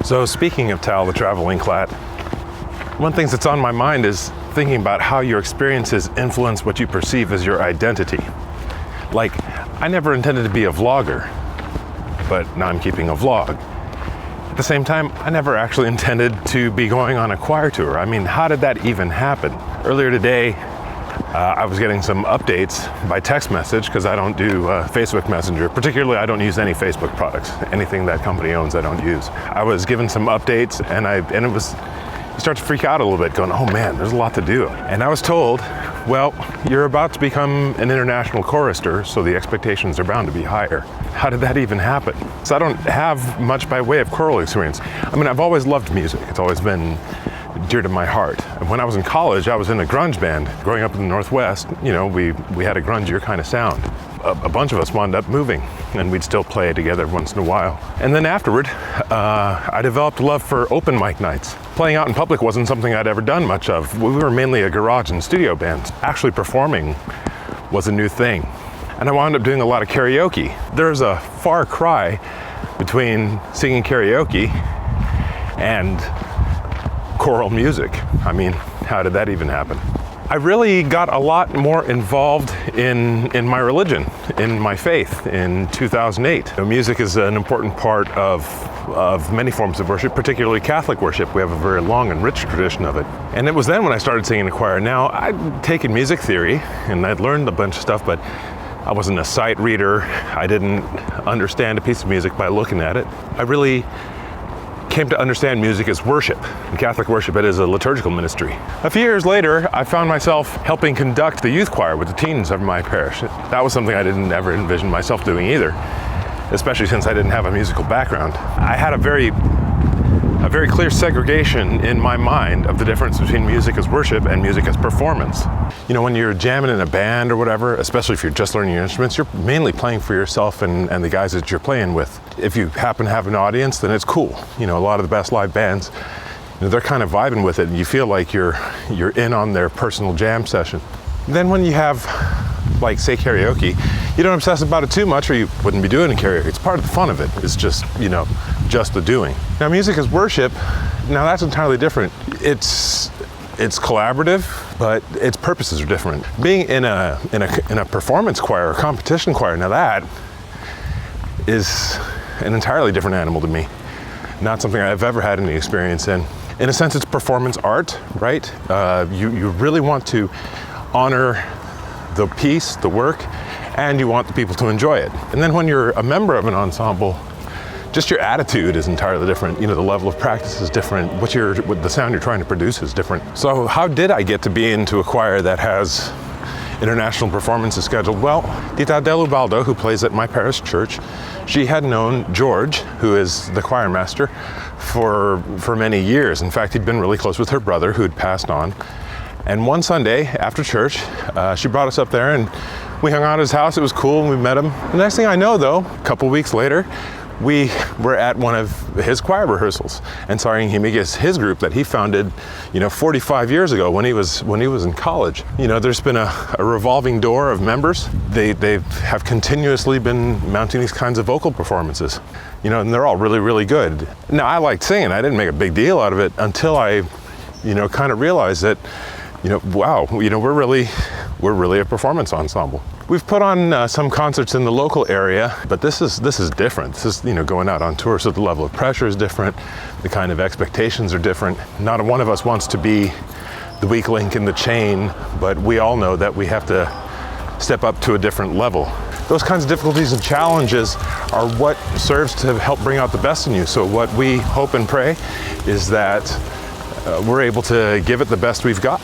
So speaking of Tal, the TravelingClatt, one thing that's on my mind is thinking about how your experiences influence what you perceive as your identity. Like, I never intended to be a vlogger, but now I'm keeping a vlog. At the same time, I never actually intended to be going on a choir tour. I mean, how did that even happen? Earlier today, I was getting some updates by text message because I don't do Facebook Messenger. Particularly, I don't use any Facebook products. Anything that company owns, I don't use. I was given some updates, and it was, you start to freak out a little bit, going, oh man, there's a lot to do. And I was told, well, you're about to become an international chorister, so the expectations are bound to be higher. How did that even happen? So I don't have much by way of choral experience. I mean, I've always loved music. It's always been dear to my heart. And when I was in college, I was in a grunge band. Growing up in the Northwest, you know, we had a grungier kind of sound. A bunch of us wound up moving, and we'd still play together once in a while. And then afterward, I developed a love for open mic nights. Playing out in public wasn't something I'd ever done much of. We were mainly a garage and studio band. Actually performing was a new thing. And I wound up doing a lot of karaoke. There's a far cry between singing karaoke and choral music. I mean, how did that even happen? I really got a lot more involved in my religion, in my faith in 2008. You know, music is an important part of many forms of worship, particularly Catholic worship. We have a very long and rich tradition of it. And it was then when I started singing in a choir. Now, I'd taken music theory and I'd learned a bunch of stuff, but I wasn't a sight reader. I didn't understand a piece of music by looking at it. I really came to understand music as worship. In Catholic worship, it is a liturgical ministry. A few years later, I found myself helping conduct the youth choir with the teens of my parish. That was something I didn't ever envision myself doing either, especially since I didn't have a musical background. I had a very clear segregation in my mind of the difference between music as worship and music as performance. You know, when you're jamming in a band or whatever, especially if you're just learning your instruments, you're mainly playing for yourself and the guys that you're playing with. If you happen to have an audience, then it's cool. You know, a lot of the best live bands, you know, they're kind of vibing with it, and you feel like you're in on their personal jam session. Then when you have, like, say, karaoke, you don't obsess about it too much, or you wouldn't be doing karaoke. It's part of the fun of it. It's just, you know, just the doing. Now, music as worship, now that's entirely different. It's collaborative, but its purposes are different. Being in a performance choir or competition choir, now that is an entirely different animal to me. Not something I've ever had any experience in. In a sense, it's performance art, right? You really want to honor the piece, the work, and you want the people to enjoy it. And then when you're a member of an ensemble, just your attitude is entirely different. You know, the level of practice is different. What the sound you're trying to produce is different. So how did I get to be into a choir that has international performances scheduled? Well, Tita Delubaldo, who plays at my parish church, she had known George, who is the choir master, for many years. In fact, he'd been really close with her brother, who had passed on. And one Sunday after church, she brought us up there and we hung out at his house. It was cool, and we met him. The next thing I know, though, a couple weeks later, we were at one of his choir rehearsals. And Saringhimig is his group that he founded, you know, 45 years ago when he was in college. You know, there's been a revolving door of members. They have continuously been mounting these kinds of vocal performances. You know, and they're all really, really good. Now, I liked singing. I didn't make a big deal out of it until I, you know, kind of realized that, you know, wow, you know, we're really a performance ensemble. We've put on some concerts in the local area, but this is different. This is, you know, going out on tour, so the level of pressure is different. The kind of expectations are different. Not one of us wants to be the weak link in the chain, but we all know that we have to step up to a different level. Those kinds of difficulties and challenges are what serves to help bring out the best in you. So what we hope and pray is that we're able to give it the best we've got.